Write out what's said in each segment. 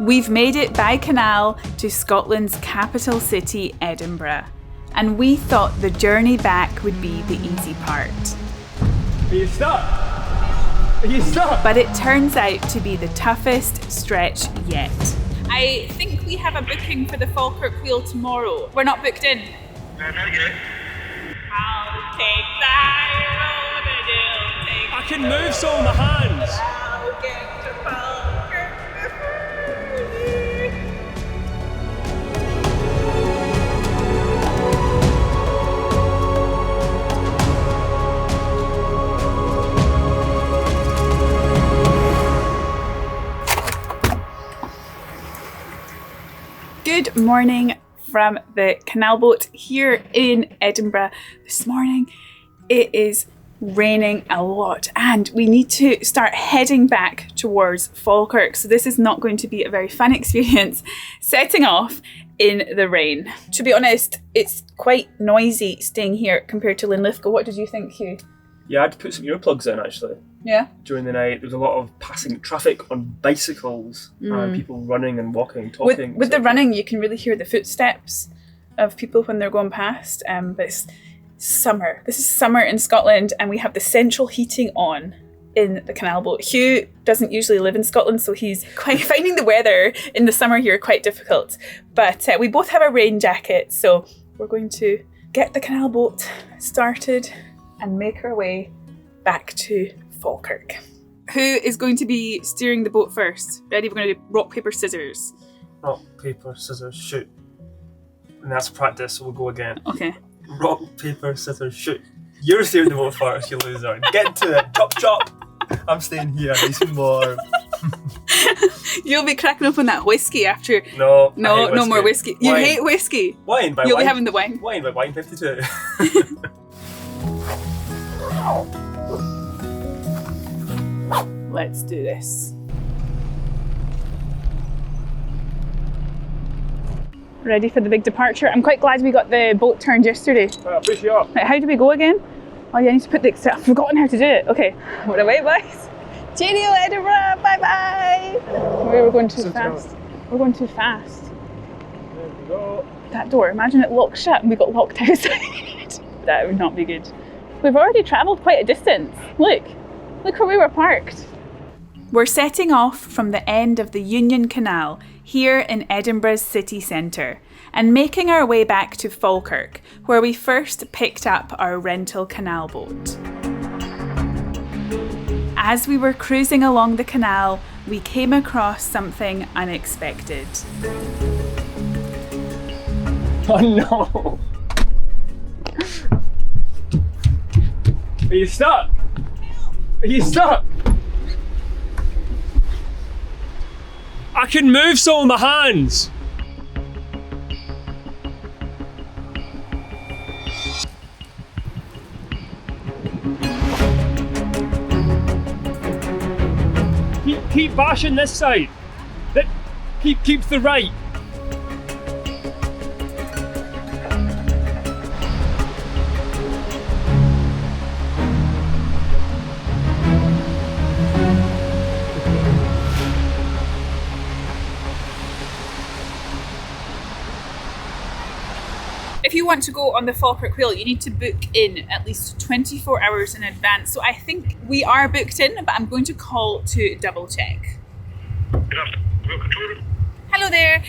We've made it by canal to Scotland's capital city, Edinburgh, and we thought the journey back would be the easy part. Are you stuck? Are you stuck? But it turns out to be the toughest stretch yet. I think we have a booking for the Falkirk Wheel tomorrow. We're not booked in. No, not yet. I'll take that road and you'll take I can move so with my hands. I'll get to Falkirk before you. Good morning from the canal boat here in Edinburgh. This morning it is raining a lot and we need to start heading back towards Falkirk. So this is not going to be a very fun experience setting off in the rain. To be honest, it's quite noisy staying here compared to Linlithgow. What did you think, Hugh? Yeah, I had to put some earplugs in actually. Yeah? During the night, there was a lot of passing traffic on bicycles and people running and walking, talking. With the running, you can really hear the footsteps of people when they're going past. But it's summer. This is summer in Scotland and we have the central heating on in the canal boat. Hugh doesn't usually live in Scotland, so he's quite finding the weather in the summer here quite difficult. But we both have a rain jacket, so we're going to get the canal boat started and make our way back to Falkirk. Who is going to be steering the boat first? Ready? We're going to do rock, paper, scissors. Rock, paper, scissors, shoot. And that's practice, so we'll go again. Okay. Rock, paper, scissors, shoot. You're steering the boat first, you loser. Get to it. Chop, chop. I'm staying here, nice and warm. You'll be cracking up on that whiskey after. No, no more whiskey. You Wine. hate whiskey. Wine by You'll wine. be having the wine. Wine by Wine 52. Let's do this. Ready for the big departure? I'm quite glad we got the boat turned yesterday. Right, push you up. Right, how do we go again? Oh yeah, I need to put the... I've forgotten how to do it. Okay, what away, boys. Cheerio, Edinburgh, bye-bye. We're going too fast. We're going too fast. There we go. That door, imagine it locked shut and we got locked outside. That would not be good. We've already travelled quite a distance. Look where we were parked. We're setting off from the end of the Union Canal here in Edinburgh's city centre and making our way back to Falkirk, where we first picked up our rental canal boat. As we were cruising along the canal, we came across something unexpected. Oh no! Are you stuck? Are you stuck? I can move so with my hands. Keep bashing this side. Keep the right. If you want to go on the Falkirk Wheel, you need to book in at least 24 hours in advance. So I think we are booked in, but I'm going to call to double check. Hello there.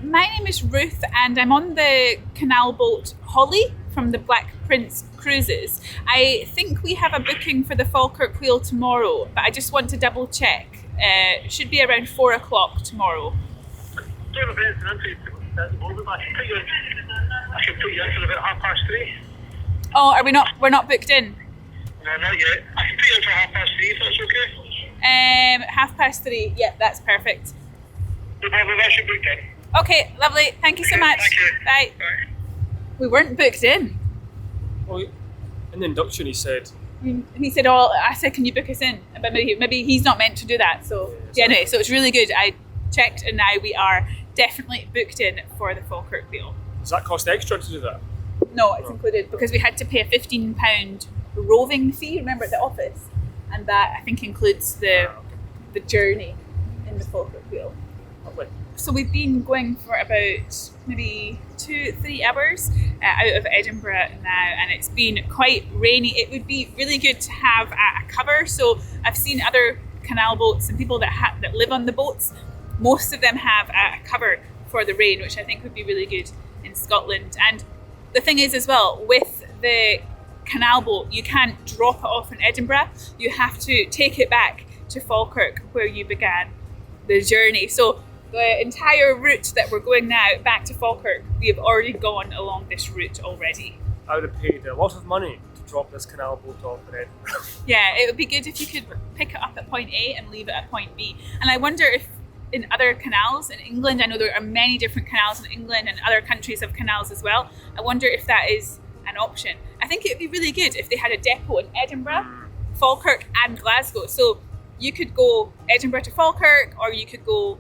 My name is Ruth and I'm on the canal boat Holly from the Black Prince Cruises. I think we have a booking for the Falkirk Wheel tomorrow, but I just want to double check. It should be around 4 o'clock tomorrow. I can put you in for about 3:30. Oh, we're not booked in? No, not yet. I can put you in for 3:30 if that's okay. 3:30. Yeah, that's perfect. No problem, that should booked in. Okay, lovely. Thank you so much. Thank you. Bye. Bye. We weren't booked in. Well, in the induction he said. He said, "Oh, I said, can you book us in?" But maybe he's not meant to do that. So yeah, anyway, so it's really good. I checked, and now we are definitely booked in for the Falkirk Wheel. Does that cost extra to do that? No, it's included because we had to pay a £15 roving fee. Remember at the office, and that I think includes the journey in the Falkirk Wheel. So we've been going for about maybe 2-3 hours out of Edinburgh now, and it's been quite rainy. It would be really good to have a cover. So I've seen other canal boats and people that live on the boats. Most of them have a cover for the rain, which I think would be really good in Scotland. And the thing is as well, with the canal boat, you can't drop it off in Edinburgh. You have to take it back to Falkirk, where you began the journey. So the entire route that we're going now back to Falkirk, we have already gone along this route already. I would have paid a lot of money to drop this canal boat off in Edinburgh. Yeah, it would be good if you could pick it up at point A and leave it at point B. And I wonder if in other canals in England, I know there are many different canals in England and other countries have canals as well. I wonder if that is an option. I think it would be really good if they had a depot in Edinburgh, Falkirk and Glasgow. So you could go Edinburgh to Falkirk, or you could go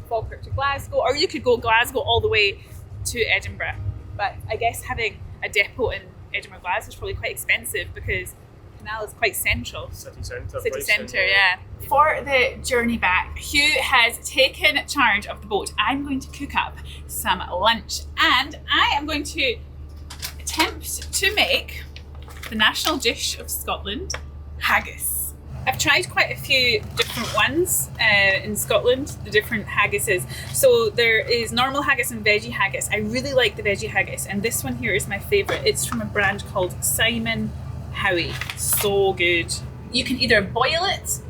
Falkirk to Glasgow, or you could go Glasgow all the way to Edinburgh. But I guess having a depot in Edinburgh, Glasgow is probably quite expensive because Canal is quite central. City centre. City centre, yeah. For the journey back, Hugh has taken charge of the boat. I'm going to cook up some lunch, and I am going to attempt to make the national dish of Scotland, haggis. I've tried quite a few different ones in Scotland, the different haggises. So there is normal haggis and veggie haggis. I really like the veggie haggis, and this one here is my favourite. It's from a brand called Simon Howie. So good. You can either boil it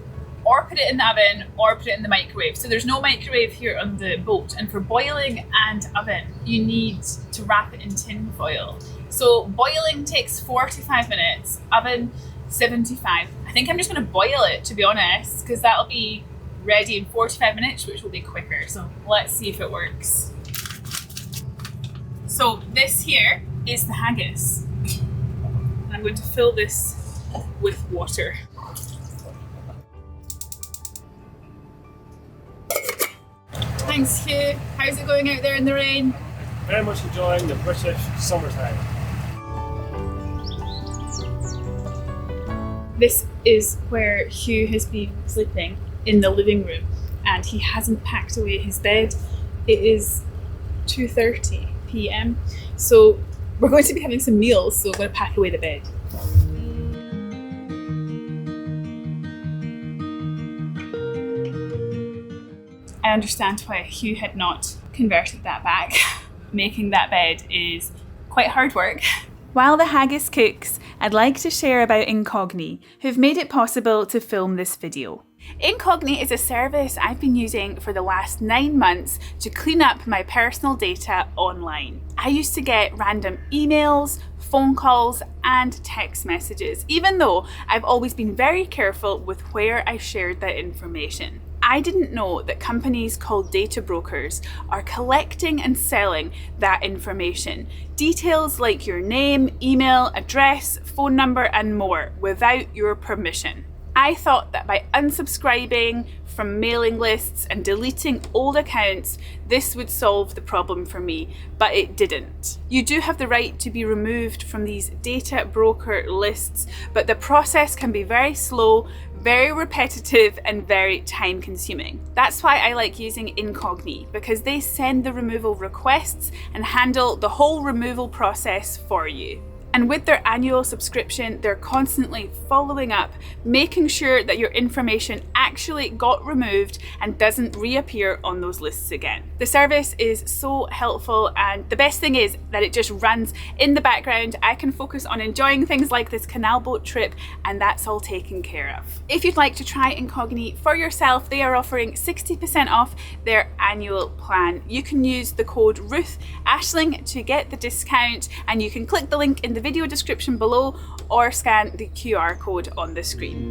or put it in the oven or put it in the microwave. So there's no microwave here on the boat, and for boiling and oven you need to wrap it in tin foil. So boiling takes 45 minutes, oven 75. I think I'm just going to boil it, to be honest, because that'll be ready in 45 minutes, which will be quicker. So let's see if it works. So this here is the haggis. I'm going to fill this with water. Thanks, Hugh. How's it going out there in the rain? Very much enjoying the British summertime. This is where Hugh has been sleeping, in the living room, and he hasn't packed away his bed. It is 2:30 p.m. so we're going to be having some meals, so we're going to pack away the bed. I understand why Hugh had not converted that back. Making that bed is quite hard work. While the haggis cooks, I'd like to share about Incogni, who've made it possible to film this video. Incogni is a service I've been using for the last 9 months to clean up my personal data online. I used to get random emails, phone calls and text messages, even though I've always been very careful with where I shared that information. I didn't know that companies called data brokers are collecting and selling that information. Details like your name, email, address, phone number and more without your permission. I thought that by unsubscribing from mailing lists and deleting old accounts, this would solve the problem for me, but it didn't. You do have the right to be removed from these data broker lists, but the process can be very slow, very repetitive and very time consuming. That's why I like using Incogni, because they send the removal requests and handle the whole removal process for you. And with their annual subscription, they're constantly following up, making sure that your information actually got removed and doesn't reappear on those lists again. The service is so helpful, and the best thing is that it just runs in the background. I can focus on enjoying things like this canal boat trip, and that's all taken care of. If you'd like to try Incogni for yourself, they are offering 60% off their annual plan. You can use the code Ruth Ashling to get the discount, and you can click the link in the video description below or scan the QR code on the screen.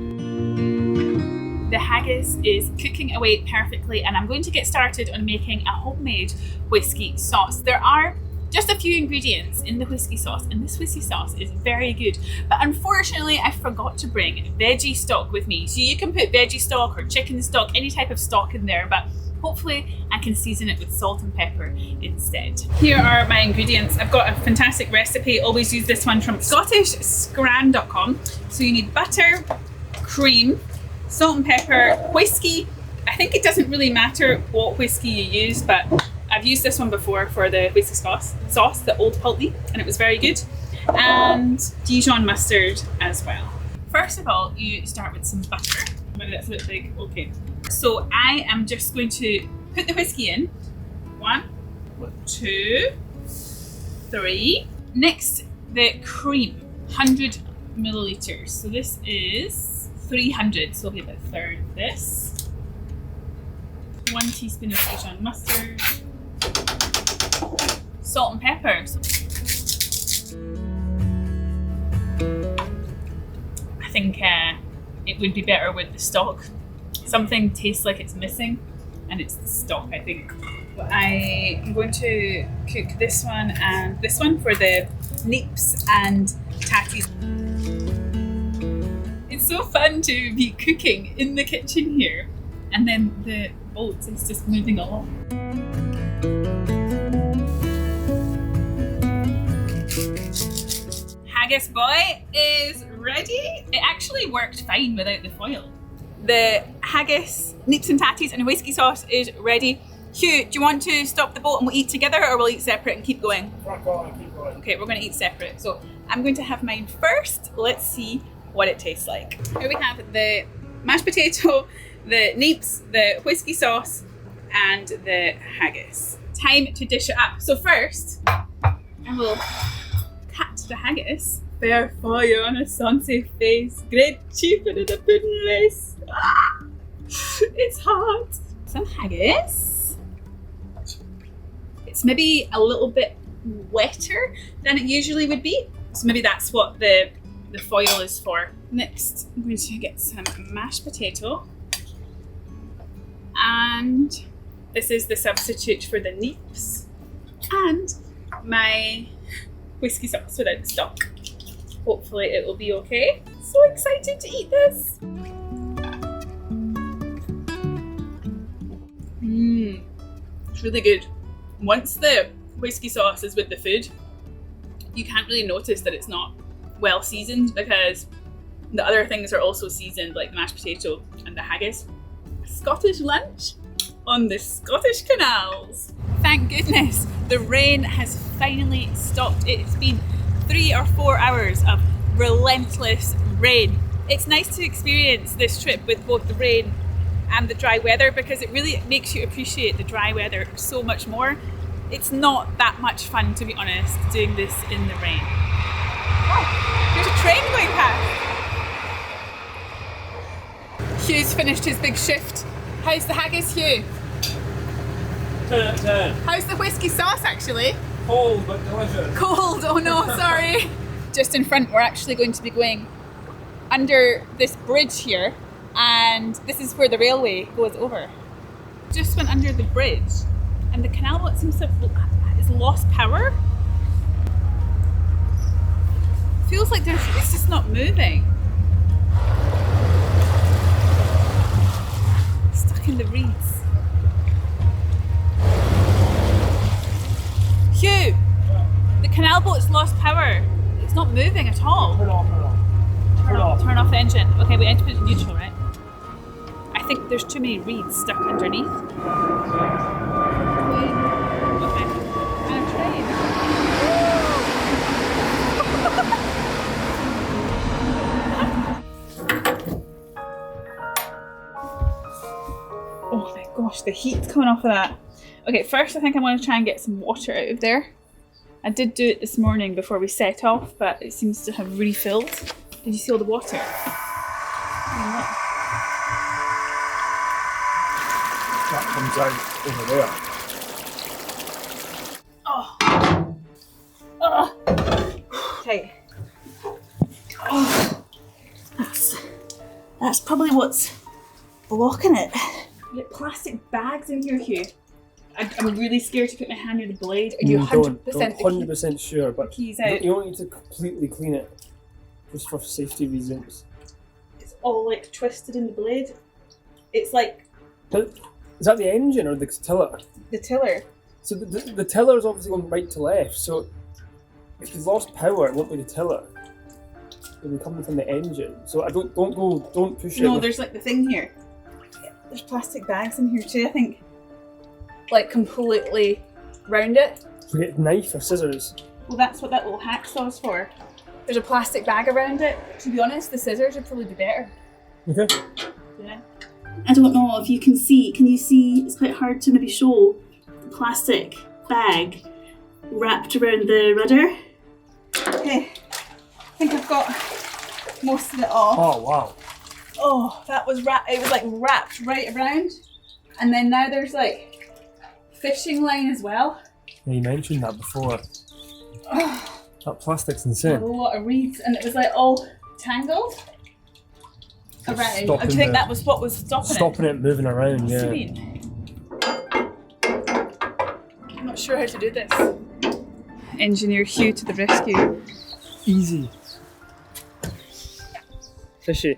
The haggis is cooking away perfectly, and I'm going to get started on making a homemade whiskey sauce. There are just a few ingredients in the whiskey sauce, and this whiskey sauce is very good, but unfortunately I forgot to bring veggie stock with me. So you can put veggie stock or chicken stock, any type of stock in there, but hopefully I can season it with salt and pepper instead. Here are my ingredients. I've got a fantastic recipe. Always use this one from scottishscran.com. So you need butter, cream, salt and pepper, whiskey, a I think it doesn't really matter what whiskey you use, but I've used this one before for the whiskey sauce, the Old Paltney, and it was very good. And Dijon mustard as well. First of all, you start with some butter. Maybe that's a bit big. Okay. So I am just going to put the whiskey in. 1, 2, 3. Next, the cream, 100 millilitres. So this is 300, so I'll give it a third of this. 1 teaspoon of Dijon mustard. Salt and pepper. I think it would be better with the stock. Something tastes like it's missing, and it's the stock, I think. But I am going to cook this one and this one for the neeps and tatties. It's so fun to be cooking in the kitchen here, and then the boat is just moving along. Haggis boy is ready. It actually worked fine without the foil. The haggis, neeps and tatties and whiskey sauce is ready. Hugh, do you want to stop the boat and we'll eat together, or we'll eat separate and keep going? Crack on and keep going. Okay, we're going to eat separate. So I'm going to have mine first. Let's see what it tastes like. Here we have the mashed potato, the neeps, the whiskey sauce, and the haggis. Time to dish it up. So first, I will cut the haggis. Fair fire on a sunset face, great cheaper than a pudding race. Ah, it's hot. Some haggis. It's maybe a little bit wetter than it usually would be. So maybe that's what the foil is for. Next, I'm going to get some mashed potato. And this is the substitute for the neeps. And my whiskey sauce without the stock. Hopefully it will be okay. So excited to eat this. It's really good. Once the whiskey sauce is with the food, you can't really notice that it's not well seasoned, because the other things are also seasoned, like the mashed potato and the haggis. Scottish lunch on the Scottish canals. Thank goodness the rain has finally stopped. It's been 3 or 4 hours of relentless rain. It's nice to experience this trip with both the rain and the dry weather, because it really makes you appreciate the dry weather so much more. It's not that much fun, to be honest, doing this in the rain. Oh, there's a train going past. Hugh's finished his big shift. How's the haggis, Hugh? 10 out of 10. How's the whiskey sauce, actually? Cold but delicious. Cold, oh no, sorry. Just in front, we're actually going to be going under this bridge here, and this is where the railway goes over. Just went under the bridge, and the canal boat seems to have lost power. Feels like it's just not moving. Stuck in the reeds. Hugh, the canal boat's lost power. It's not moving at all. Turn off. Turn off the engine. Okay, we need to put it in neutral, right? I think there's too many reeds stuck underneath. Okay. And a train. Oh my gosh, the heat coming off of that. Okay, first I think I'm going to try and get some water out of there. I did do it this morning before we set off, but it seems to have refilled. Did you see all the water? That comes out over there. Oh. Okay. Oh. That's probably what's blocking it. You get plastic bags in here, Hugh. I'm really scared to put my hand near the blade. Are you 100% Don't 100% sure, but keys out? you don't need to completely clean it, just for safety reasons. It's all like twisted in the blade. It's like... Is that the engine or the tiller? The tiller. So the tiller is obviously going right to left, so if you've lost power, it won't be the tiller. It'll be coming from the engine. So don't push it. No, there's like the thing here. There's plastic bags in here too, I think. Like completely round it. We get knife or scissors. Well, that's what that little hacksaw's for. There's a plastic bag around it. To be honest, the scissors would probably be better. Okay. Yeah. I don't know if you can see. Can you see? It's quite hard to maybe show the plastic bag wrapped around the rudder. Okay. I think I've got most of it off. Oh wow. Oh, that was it was like wrapped right around. And then now there's like fishing line as well. Yeah, you mentioned that before. Oh, That plastic's insane. a lot of reeds, and it was like all tangled around. I think that was what was stopping it moving around, yeah. I'm not sure how to do this. Engineer Hugh to the rescue. Easy. Fishy.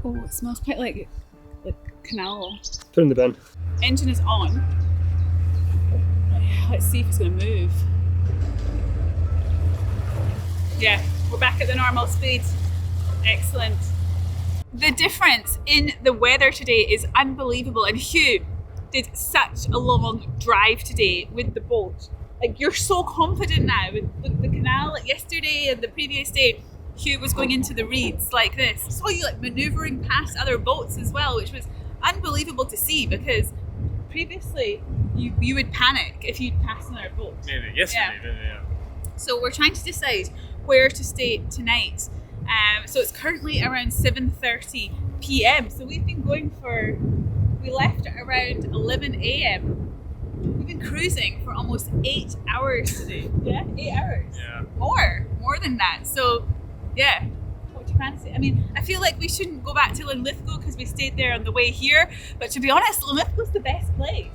Oh, it smells quite like canal. Put in the bin. Engine is on. Let's see if it's going to move. Yeah, we're back at the normal speed. Excellent. The difference in the weather today is unbelievable, and Hugh did such a long drive today with the boat. Like, you're so confident now with the canal. Like yesterday and the previous day, Hugh was going into the reeds like this. I saw you like manoeuvring past other boats as well, which was unbelievable to see, because previously you would panic if you'd pass another boat. Maybe, yesterday, yeah. So we're trying to decide where to stay tonight. So it's currently around 7:30 p.m. So we've been going we left at around 11 a.m. We've been cruising for almost 8 hours today. Yeah, 8 hours. Yeah. More than that. So yeah, what do you fancy? I mean, I feel like we shouldn't go back to Linlithgow because we stayed there on the way here. But to be honest, Linlithgow's the best place.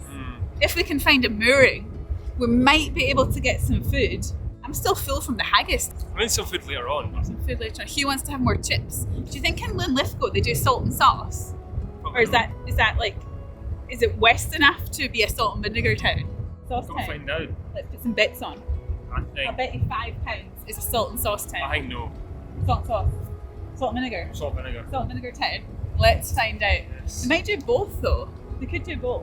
If we can find a mooring, we might be able to get some food. I'm still full from the haggis. I need some food later on. Some food later on. Hugh wants to have more chips. Do you think in Linlithgow they do salt and sauce? Probably or is that like, is it west enough to be a salt and vinegar town? Sauce Go town? find out. Let's put some bits on. I think. I'll bet you £5 is a salt and sauce town. I think no. Salt and sauce. Salt and vinegar. Salt and vinegar. Salt and vinegar town. Let's find out. Yes. They might do both though. They could do both.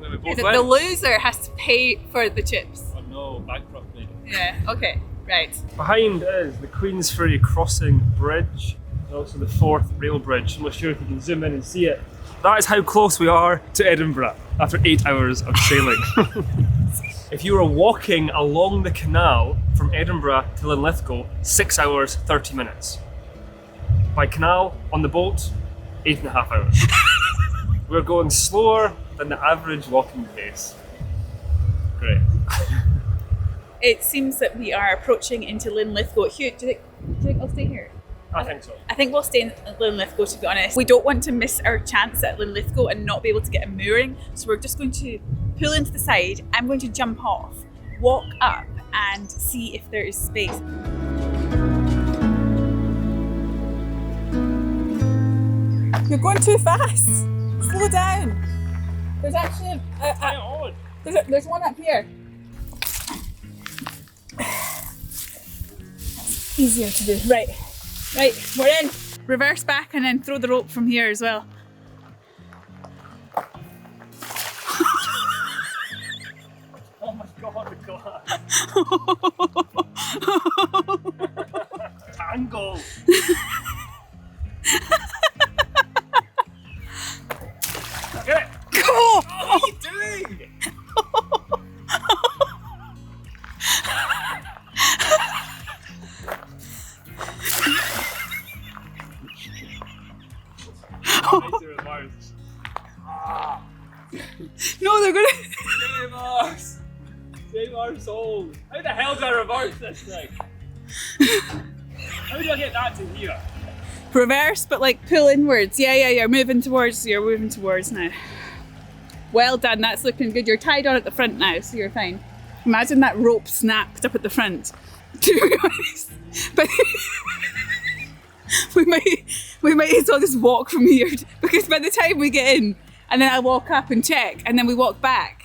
We both The went. loser has to pay for the chips. Oh no, bankrupt me. Yeah, okay, right. Behind is the Queensferry Crossing Bridge, and also the Forth Rail Bridge. I'm not sure if you can zoom in and see it. That is how close we are to Edinburgh after 8 hours of sailing. If you were walking along the canal from Edinburgh to Linlithgow, 6 hours, 30 minutes. By canal, on the boat, 8.5 hours. We're going slower than the average walking pace. Great. It seems that we are approaching into Linlithgow. Hugh, do you think I'll stay here? I think so. I think we'll stay in Linlithgow, to be honest. We don't want to miss our chance at Linlithgow and not be able to get a mooring. So we're just going to pull into the side. I'm going to jump off, walk up and see if there is space. You're going too fast. Slow down. There's actually there's one up here. That's easier to do. Right, we're in. Reverse back and then throw the rope from here as well. Oh my god, the glass. Tangle. Get it. Go! What are you doing? No, they're gonna. Save us! Save our souls! How the hell do I reverse this thing? How do I get that to here? Reverse, but like pull inwards. Yeah, you're moving towards now. Well done, that's looking good. You're tied on at the front now, so you're fine. Imagine that rope snapped up at the front. To be honest. But we might as well just walk from here, because by the time we get in, and then I walk up and check, and then we walk back.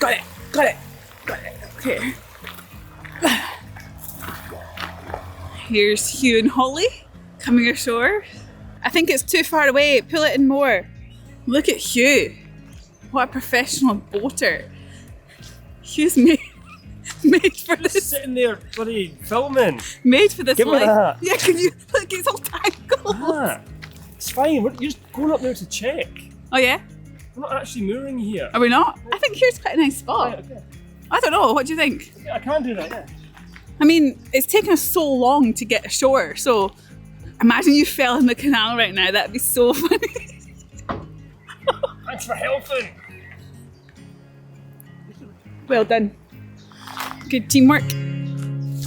Right, got it. Okay. Here's Hugh and Holly coming ashore. I think it's too far away. Pull it in more. Look at Hugh. What a professional boater. Hugh's made for this. Sitting there bloody filming. Made for this Give me life. that. Yeah, can you look? It's all tangled. Ah, it's fine. You're just going up there to check. Oh yeah. We're not actually mooring here. Are we not? I think here's quite a nice spot. Right, okay. I don't know. What do you think? Yeah, I can do that. Yeah. I mean, it's taken us so long to get ashore. So imagine you fell in the canal right now. That'd be so funny. Thanks for helping. Well done. Good teamwork.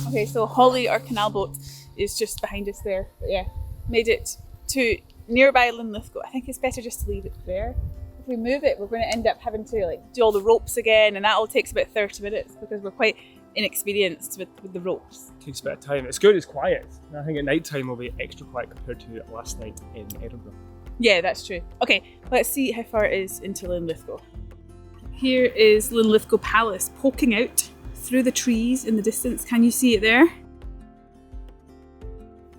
Okay, so Holly, our canal boat, is just behind us there. But yeah, made it to nearby Linlithgow. I think it's better just to leave it there. If we move it, we're going to end up having to like do all the ropes again, and that all takes about 30 minutes because we're quite inexperienced with the ropes. Takes a bit of time. It's good, it's quiet. And I think at night time will be extra quiet compared to last night in Edinburgh. Yeah, that's true. Okay, let's see how far it is into Linlithgow. Here is Linlithgow Palace poking out through the trees in the distance. Can you see it there?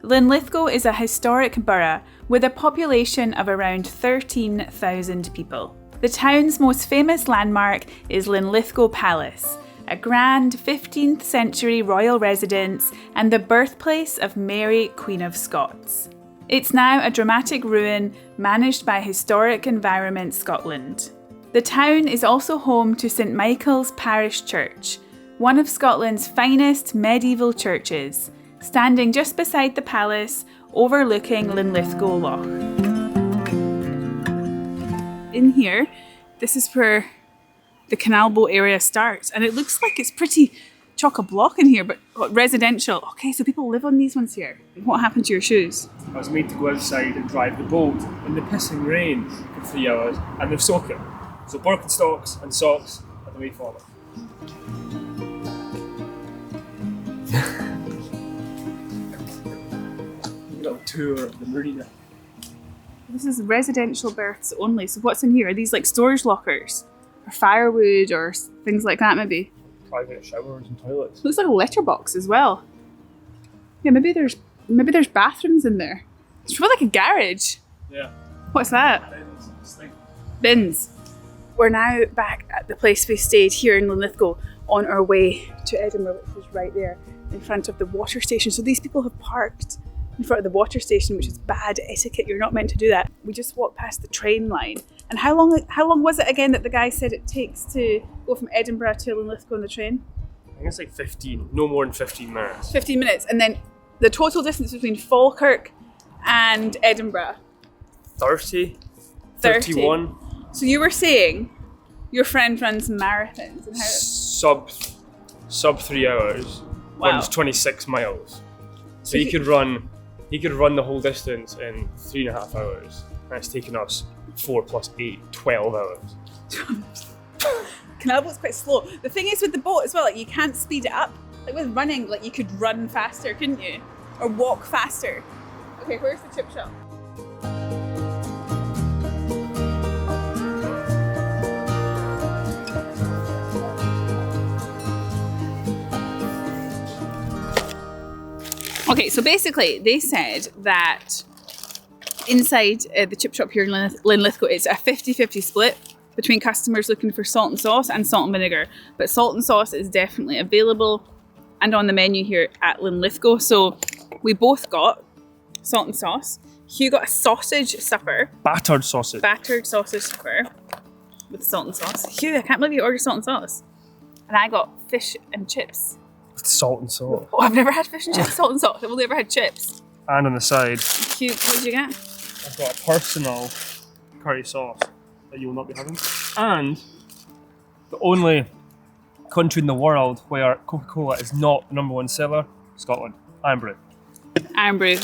Linlithgow is a historic borough with a population of around 13,000 people. The town's most famous landmark is Linlithgow Palace, a grand 15th century royal residence and the birthplace of Mary, Queen of Scots. It's now a dramatic ruin managed by Historic Environment Scotland. The town is also home to St Michael's Parish Church, one of Scotland's finest medieval churches, standing just beside the palace, overlooking Linlithgow Loch. In here, this is where the canal boat area starts, and it looks like it's pretty chock-a-block in here, but residential. Okay, so people live on these ones here. What happened to your shoes? I was made to go outside and drive the boat in the pissing rain for 3 hours, and they've soaked it. So Birkenstocks and socks are the way forward. Little tour of the marina. This is residential berths only, so what's in here? Are these like storage lockers? Or firewood or things like that maybe? Private showers and toilets. Looks like a letterbox as well. Yeah, maybe there's bathrooms in there. It's probably like a garage. Yeah. What's that? Bins. We're now back at the place we stayed here in Linlithgow on our way to Edinburgh, which is right there in front of the water station. So these people have parked in front of the water station, which is bad etiquette. You're not meant to do that. We just walked past the train line. And how long was it again that the guy said it takes to go from Edinburgh to Linlithgow on the train? I think it's like 15, no more than 15 minutes. 15 minutes. And then the total distance between Falkirk and Edinburgh? 30? 31? So you were saying your friend runs marathons and how Sub 3 hours. Wow. Runs 26 miles. So he could run the whole distance in 3.5 hours. And it's taken us 4 plus 8, 12 hours. Canal boat's quite slow. The thing is with the boat as well, like you can't speed it up. Like with running, like you could run faster, couldn't you? Or walk faster. Okay, where's the chip shop? Okay, so basically they said that inside the chip shop here in Linlithgow, it's a 50-50 split between customers looking for salt and sauce and salt and vinegar. But salt and sauce is definitely available and on the menu here at Linlithgow. So we both got salt and sauce. Hugh got a sausage supper. Battered sausage supper with salt and sauce. Hugh, I can't believe you ordered salt and sauce. And I got fish and chips. With salt and sauce. Oh, I've never had fish and chips, salt and sauce. I've only ever had chips. And on the side, Hugh, what did you get? I've got a personal curry sauce that you will not be having. And the only country in the world where Coca-Cola is not the #1 seller, Scotland. Iron Brew. Iron Brew.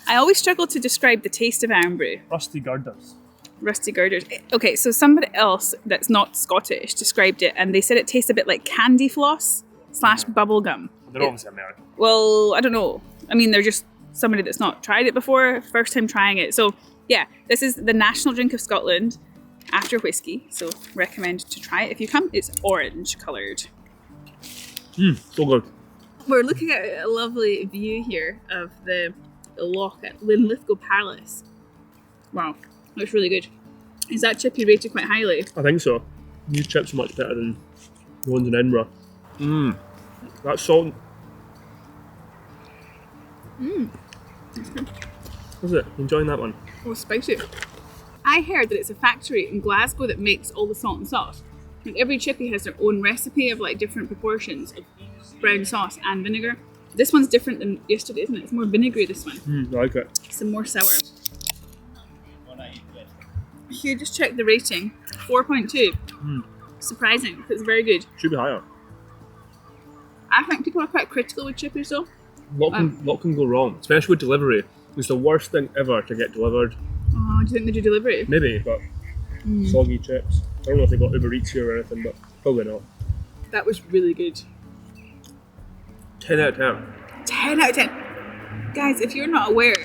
I always struggle to describe the taste of Iron Brew. Rusty girders. Rusty girders. Okay, so somebody else that's not Scottish described it and they said it tastes a bit like candy floss / bubble gum. They're obviously American. Well, I don't know. I mean, they're just somebody that's not tried it before, first time trying it. So yeah, this is the national drink of Scotland after whiskey. So recommend to try it if you come. It's orange coloured. So good. We're looking at a lovely view here of the loch at Linlithgow Palace. Wow, that's really good. Is that chippy rated quite highly? I think so. These chips are much better than the ones in Edinburgh. That salt. That's good. Was it? Enjoying that one? Oh, spicy. I heard that it's a factory in Glasgow that makes all the salt and sauce. Like every chippy has their own recipe of like different proportions of brown sauce and vinegar. This one's different than yesterday, isn't it? It's more vinegary, this one. I like it. Some more sour. Hugh, just check the rating. 4.2. Surprising, it's very good. Should be higher. I think people are quite critical with chippies though. What can go wrong? Especially with delivery. It's the worst thing ever to get delivered. Oh, do you think they do delivery? Maybe, but soggy chips. I don't know if they got Uber Eats here or anything, but probably not. That was really good. 10 out of 10. 10 out of 10. Guys, if you're not aware,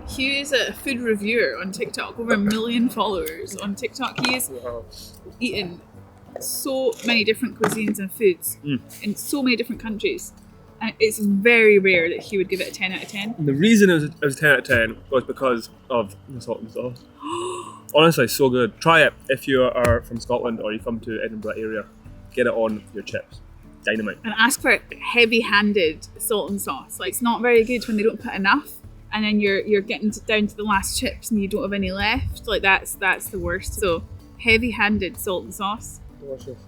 Hugh is a food reviewer on TikTok. Over 1 million followers on TikTok. He has eaten so many different cuisines and foods in so many different countries. And it's very rare that he would give it a 10 out of 10. And the reason it was 10 out of 10 was because of the salt and sauce. Honestly, so good. Try it if you are from Scotland or you come to Edinburgh area. Get it on your chips. Dynamite. And ask for heavy-handed salt and sauce. Like, it's not very good when they don't put enough, and then you're getting down to the last chips and you don't have any left. Like that's the worst. So heavy-handed salt and sauce. Delicious.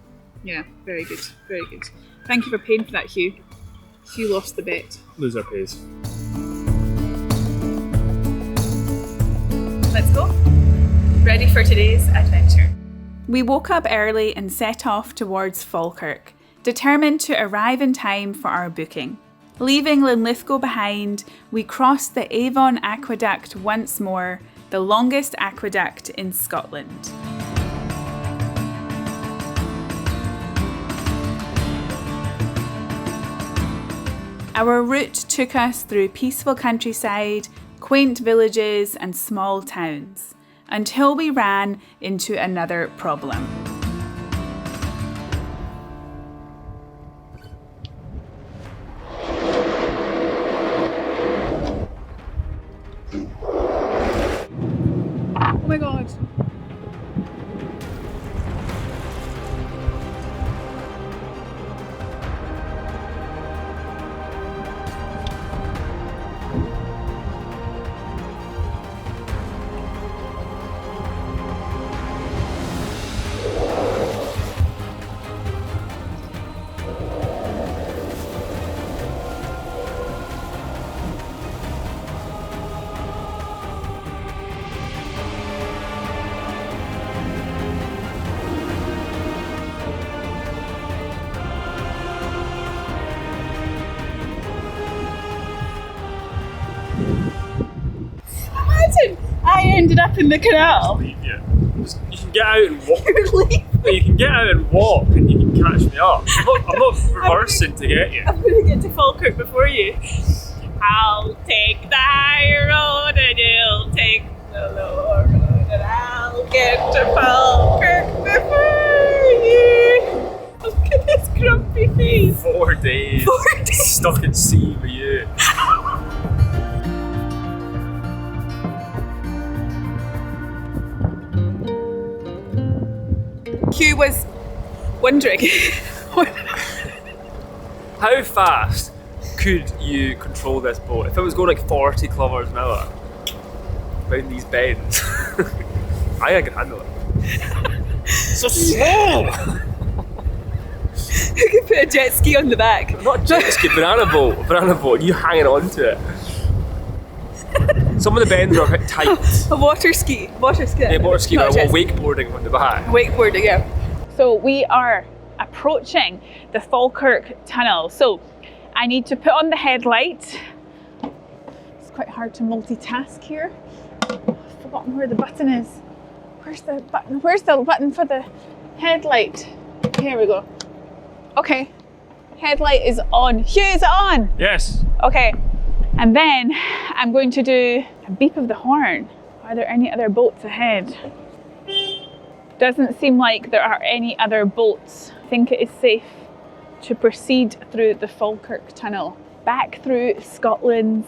Yeah, very good, very good. Thank you for paying for that, Hugh. Hugh lost the bet. Loser pays. Let's go. Ready for today's adventure. We woke up early and set off towards Falkirk, determined to arrive in time for our booking. Leaving Linlithgow behind, we crossed the Avon Aqueduct once more, the longest aqueduct in Scotland. Our route took us through peaceful countryside, quaint villages and small towns, until we ran into another problem. Oh my god. I ended up in the canal. Leave you. You can get out and walk. You're leaving. You can get out and walk and you can catch me up. I'm not reversing to get you. I'm going to get to Falkirk before you. I'll take the high road and you'll take the lower road and I'll get to Falkirk before you. Look at this grumpy face. 4 days. 4 days. Stuck at sea with you. Hugh was wondering how fast could you control this boat if it was going like 40 kilometers an hour around these bends? I can handle it. So slow! You could put a jet ski on the back. Not jet ski, banana boat, and you hanging on to it. Some of the bends are a bit tight. A water ski. Yeah, water ski, Not but wakeboarding on the back. Wakeboarding, yeah. So we are approaching the Falkirk Tunnel. So I need to put on the headlight. It's quite hard to multitask here. I've forgotten where the button is. Where's the button? Where's the button for the headlight? Here we go. Okay, headlight is on. Hugh, is it on? Yes. Okay, and then I'm going to do a beep of the horn. Are there any other boats ahead? Doesn't seem like there are any other boats. I think it is safe to proceed through the Falkirk Tunnel, back through Scotland's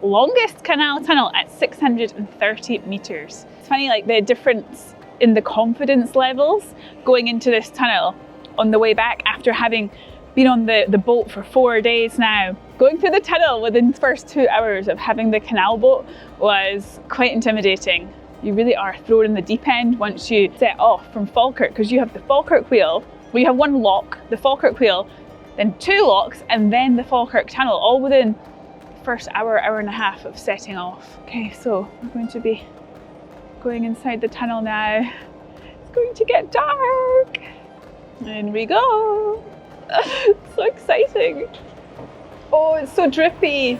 longest canal tunnel at 630 metres. It's funny, like the difference in the confidence levels going into this tunnel on the way back after having been on the boat for 4 days now. Going through the tunnel within the first 2 hours of having the canal boat was quite intimidating. You really are thrown in the deep end once you set off from Falkirk, because you have the Falkirk Wheel, where you have one lock, the Falkirk Wheel, then 2 locks, and then the Falkirk Tunnel, all within the first hour, hour and a half of setting off. Okay, so we're going to be going inside the tunnel now. It's going to get dark. In we go. So exciting. Oh, it's so drippy.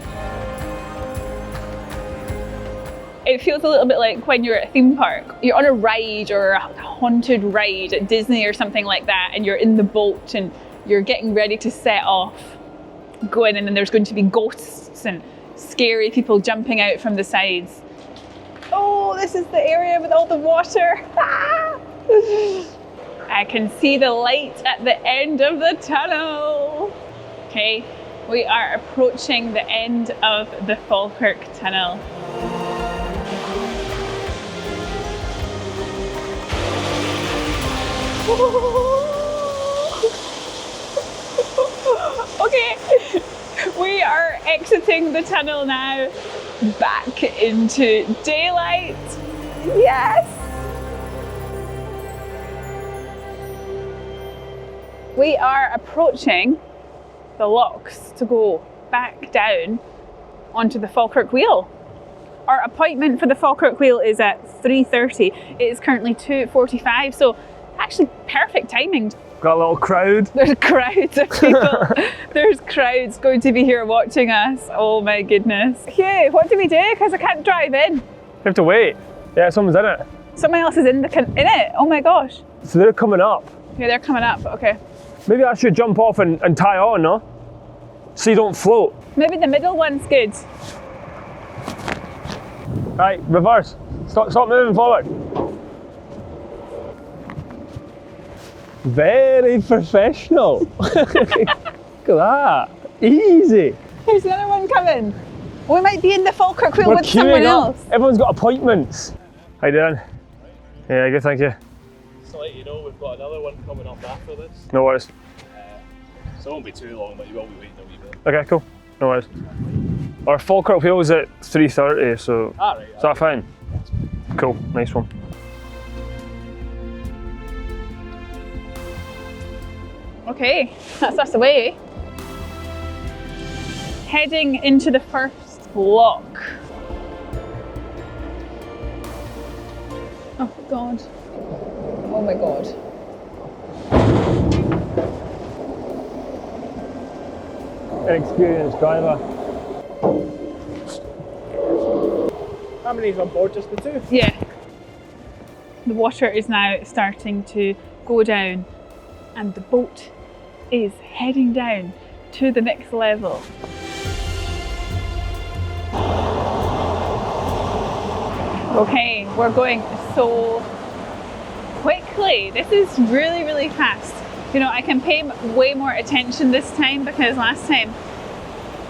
It feels a little bit like when you're at a theme park. You're on a ride or a haunted ride at Disney or something like that, and you're in the boat and you're getting ready to set off, going in, and there's going to be ghosts and scary people jumping out from the sides. Oh, this is the area with all the water. I can see the light at the end of the tunnel. Okay, we are approaching the end of the Falkirk Tunnel. Okay, we are exiting the tunnel now, back into daylight. Yes! We are approaching the locks to go back down onto the Falkirk Wheel. Our appointment for the Falkirk Wheel is at 3:30. It is currently 2:45, so actually perfect timing. Got a little crowd. There's crowds of people. There's crowds going to be here watching us. Oh my goodness. Hugh, what do we do? Because I can't drive in. You have to wait. Yeah, someone's in it. Someone else is in it. Oh my gosh. So they're coming up. Yeah, they're coming up. Okay. Maybe I should jump off and tie on, no? So you don't float. Maybe the middle one's good. Right, reverse. Stop moving forward. Very professional. Look at that. Easy. There's another one coming. We might be in the Falkirk Wheel We're with someone queuing up. else. Everyone's got appointments. How you doing? Yeah, good, thank you. Just to let you know, we've got another one coming up after this. No worries. So it won't be too long, but you will be waiting a wee bit. Okay, cool. No worries. Our Falkirk Wheel is at 3:30, so Alright. is that fine? Cool, nice one. Okay, that's us away. Heading into the first lock. Oh God. Oh my God. Inexperienced driver. How many is on board? Just the 2? Yeah. The water is now starting to go down, and the boat is heading down to the next level. Okay, we're going so quickly. This is really, really fast. You know, I can pay way more attention this time because last time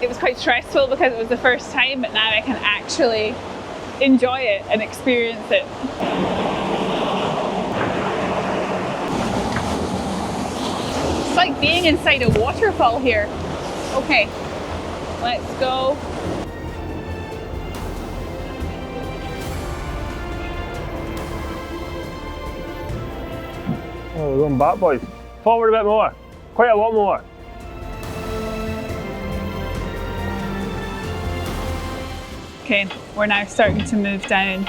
it was quite stressful because it was the first time, but now I can actually enjoy it and experience it. It's like being inside a waterfall here. Okay, let's go. Oh, we're going back, boys. Forward a bit more. Quite a lot more. Okay, we're now starting to move down.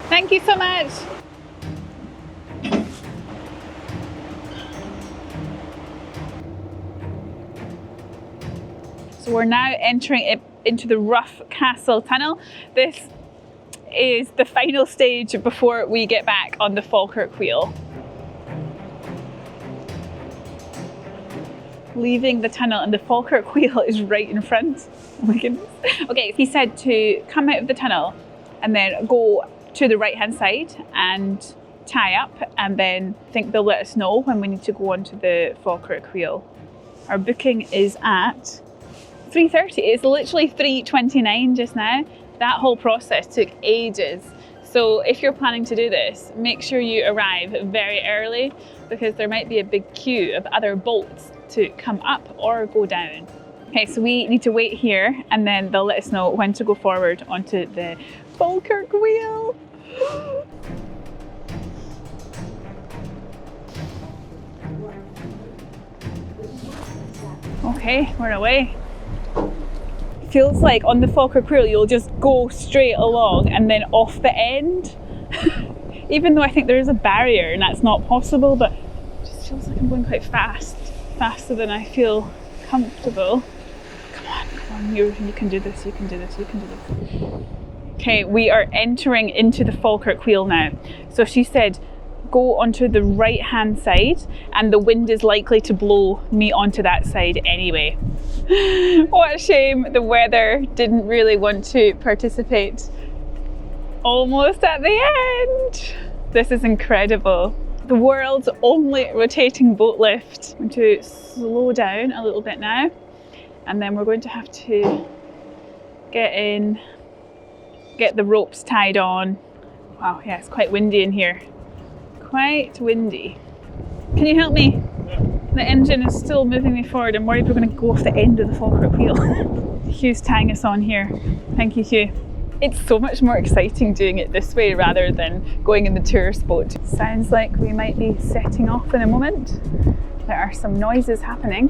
Thank you so much. So we're now entering into the Rough Castle Tunnel. This is the final stage before we get back on the Falkirk Wheel. Leaving the tunnel and the Falkirk Wheel is right in front. Oh my goodness. Okay, he said to come out of the tunnel and then go to the right hand side and tie up, and then I think they'll let us know when we need to go onto the Falkirk Wheel. Our booking is at 3:30. It's literally 3:29 just now. That whole process took ages. So if you're planning to do this, make sure you arrive very early, because there might be a big queue of other boats to come up or go down. Okay, so we need to wait here, and then they'll let us know when to go forward onto the Falkirk Wheel. Okay, we're away. Feels like on the Falkirk Wheel you'll just go straight along and then off the end. Even though I think there is a barrier and that's not possible, but it just feels like I'm going quite fast. Faster than I feel comfortable. Come on, you can do this, you can do this, you can do this. Okay, we are entering into the Falkirk Wheel now. So she said, go onto the right hand side, and the wind is likely to blow me onto that side anyway. What a shame the weather didn't really want to participate. Almost at the end. This is incredible. The world's only rotating boat lift. I'm going to slow down a little bit now, and then we're going to have to get in, get the ropes tied on. Wow, yeah, it's quite windy in here. Quite windy. Can you help me? Yeah. The engine is still moving me forward. I'm worried we're going to go off the end of the Falkirk Wheel. Hugh's tying us on here. Thank you, Hugh. It's so much more exciting doing it this way rather than going in the tourist boat. Sounds like we might be setting off in a moment. There are some noises happening.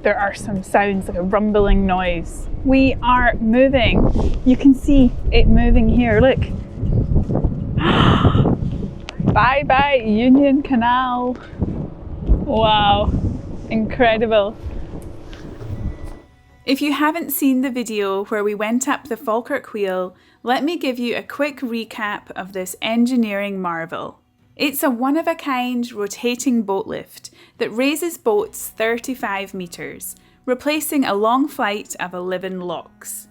There are some sounds, like a rumbling noise. We are moving. You can see it moving here, look. Bye bye Union Canal. Wow, incredible. If you haven't seen the video where we went up the Falkirk Wheel, let me give you a quick recap of this engineering marvel. It's a one-of-a-kind rotating boat lift that raises boats 35 metres, replacing a long flight of 11 locks.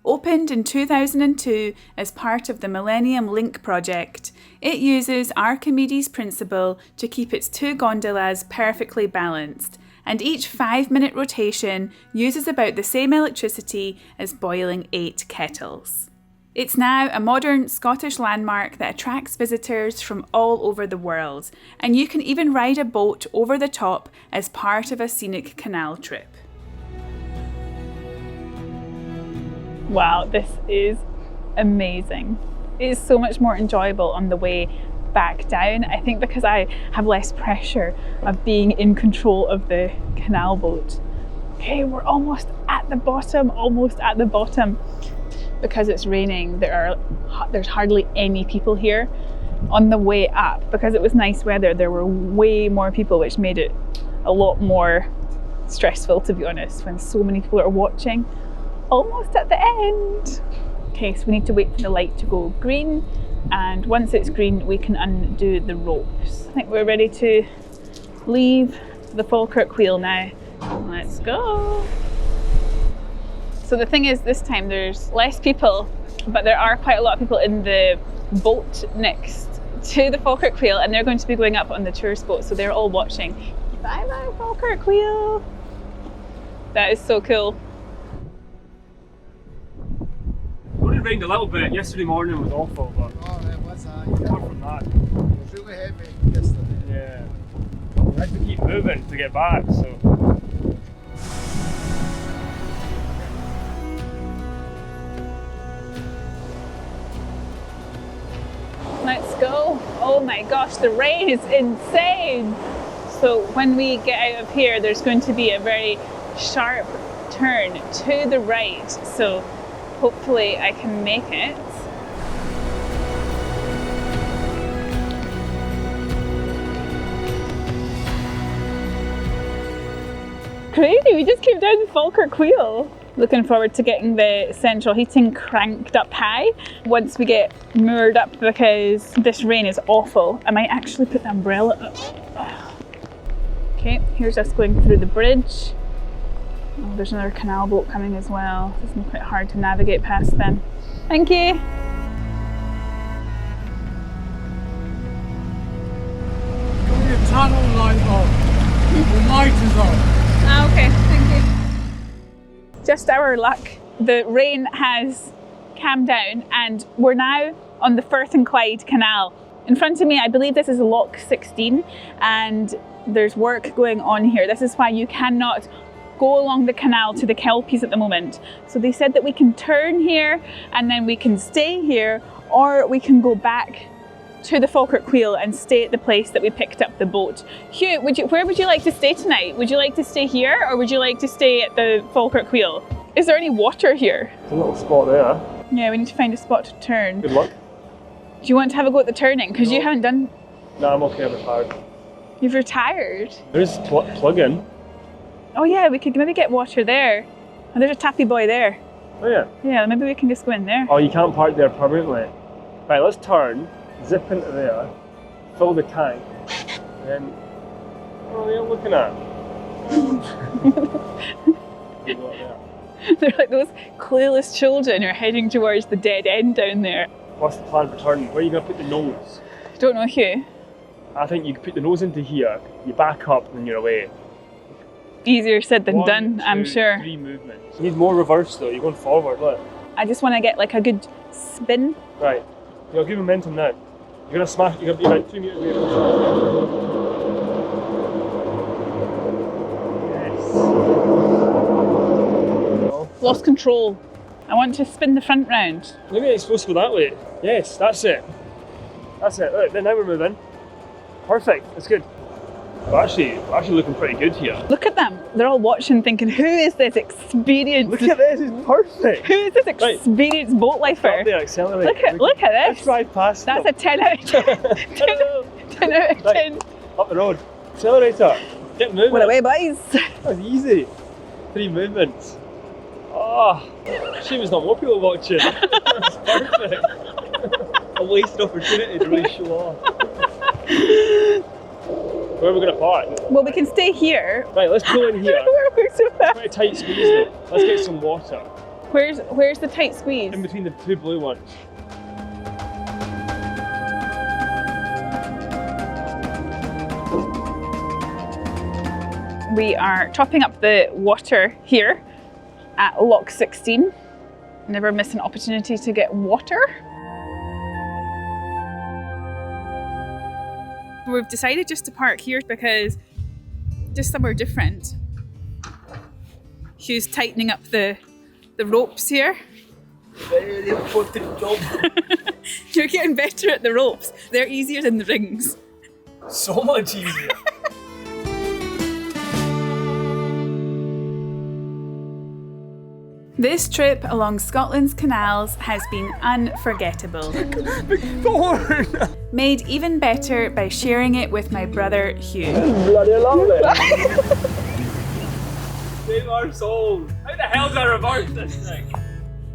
Opened in 2002 as part of the Millennium Link project, it uses Archimedes' principle to keep its two gondolas perfectly balanced, and each 5-minute rotation uses about the same electricity as boiling 8 kettles. It's now a modern Scottish landmark that attracts visitors from all over the world, and you can even ride a boat over the top as part of a scenic canal trip. Wow, this is amazing. It is so much more enjoyable on the way back down. I think because I have less pressure of being in control of the canal boat. Okay, we're almost at the bottom. Because it's raining, there's hardly any people here. On the way up, because it was nice weather, there were way more people, which made it a lot more stressful, to be honest, when so many people are watching. Almost at the end. Okay, so we need to wait for the light to go green, and once it's green we can undo the ropes. I think we're ready to leave the Falkirk Wheel now. Let's go. So the thing is, this time there's less people, but there are quite a lot of people in the boat next to the Falkirk Wheel, and they're going to be going up on the tourist boat, so they're all watching. Bye bye Falkirk Wheel. That is so cool. It rained a little bit. Yesterday morning was awful, but it was, apart from that, it was really heavy yesterday. yeah. I had to keep moving to get back, so. Let's go. Oh my gosh, the rain is insane. So when we get out of here, there's going to be a very sharp turn to the right. So hopefully I can make it. Crazy, we just came down the Falkirk Wheel. Looking forward to getting the central heating cranked up high once we get moored up, because this rain is awful. I might actually put the umbrella up. Okay, here's us going through the bridge. Oh, there's another canal boat coming as well. It's quite hard to navigate past them. Thank you. no light on. The light is on. Ah, okay, thank you. Just our luck. The rain has calmed down and we're now on the Firth and Clyde Canal. In front of me, I believe this is Lock 16 and there's work going on here. This is why you cannot go along the canal to the Kelpies at the moment. So they said that we can turn here and then we can stay here, or we can go back to the Falkirk Wheel and stay at the place that we picked up the boat. Hugh, where would you like to stay tonight? Would you like to stay here or would you like to stay at the Falkirk Wheel? Is there any water here? There's a little spot there. Yeah, we need to find a spot to turn. Good luck. Do you want to have a go at the turning? Because you haven't done... No, I'm okay, I'm retired. You've retired? There's plug-in. Oh yeah, we could maybe get water there. Oh, there's a tappy boy there. Oh yeah. Yeah, maybe we can just go in there. Oh, you can't park there permanently. Right, let's turn, zip into there, fill the tank, and then... What are you looking at? Good luck there. They're like those clueless children who are heading towards the dead end down there. What's the plan for turning? Where are you going to put the nose? Don't know, Hugh. I think you could put the nose into here, you back up, and you're away. Easier said than 1, done, 2, I'm sure. 3 movements. You need more reverse though, you're going forward, look. I just want to get like a good spin. Right, you've got good momentum now. You're going to smash, you're going to be about 2 metres away from the Yes. Lost control. I want to spin the front round. Maybe it's supposed to go that way. Yes, that's it. That's it. Right, then now we're moving. Perfect, that's good. We're actually looking pretty good here. Look at them. They're all watching thinking, who is this experienced... Look at this, it's perfect. Who is this experienced boat lifer? Up there, accelerate. Look at Let's this. drive past That's them. a 10 out of 10. 10 out of 10. Right, up the road. Accelerator. Get moving. Well away, boys. That was easy. 3 movements. Oh, shame there's not more people watching. That's perfect. A wasted opportunity to really show off. Where are we going to park? Well, we can stay here. Right, let's pull in here. Where's Quite a tight squeeze though. Let's get some water. Where's the tight squeeze? In between the 2 blue ones. We are topping up the water here at Lock 16. Never miss an opportunity to get water. We've decided just to park here because just somewhere different. Hugh's tightening up the ropes here. Very important job. You're getting better at the ropes. They're easier than the rings. So much easier. This trip along Scotland's canals has been unforgettable. Made even better by sharing it with my brother Hugh. Bloody lovely. Save our souls. How the hell do I reverse this thing?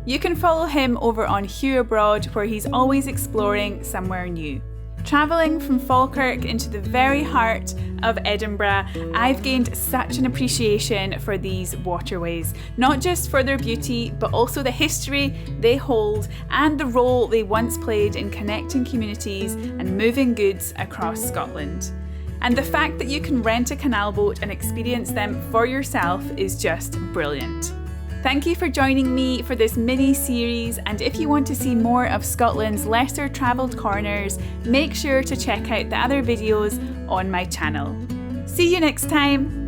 You can follow him over on Hugh Abroad, where he's always exploring somewhere new. Travelling from Falkirk into the very heart of Edinburgh, I've gained such an appreciation for these waterways, not just for their beauty, but also the history they hold and the role they once played in connecting communities and moving goods across Scotland. And the fact that you can rent a canal boat and experience them for yourself is just brilliant. Thank you for joining me for this mini-series, and if you want to see more of Scotland's lesser travelled corners, make sure to check out the other videos on my channel. See you next time!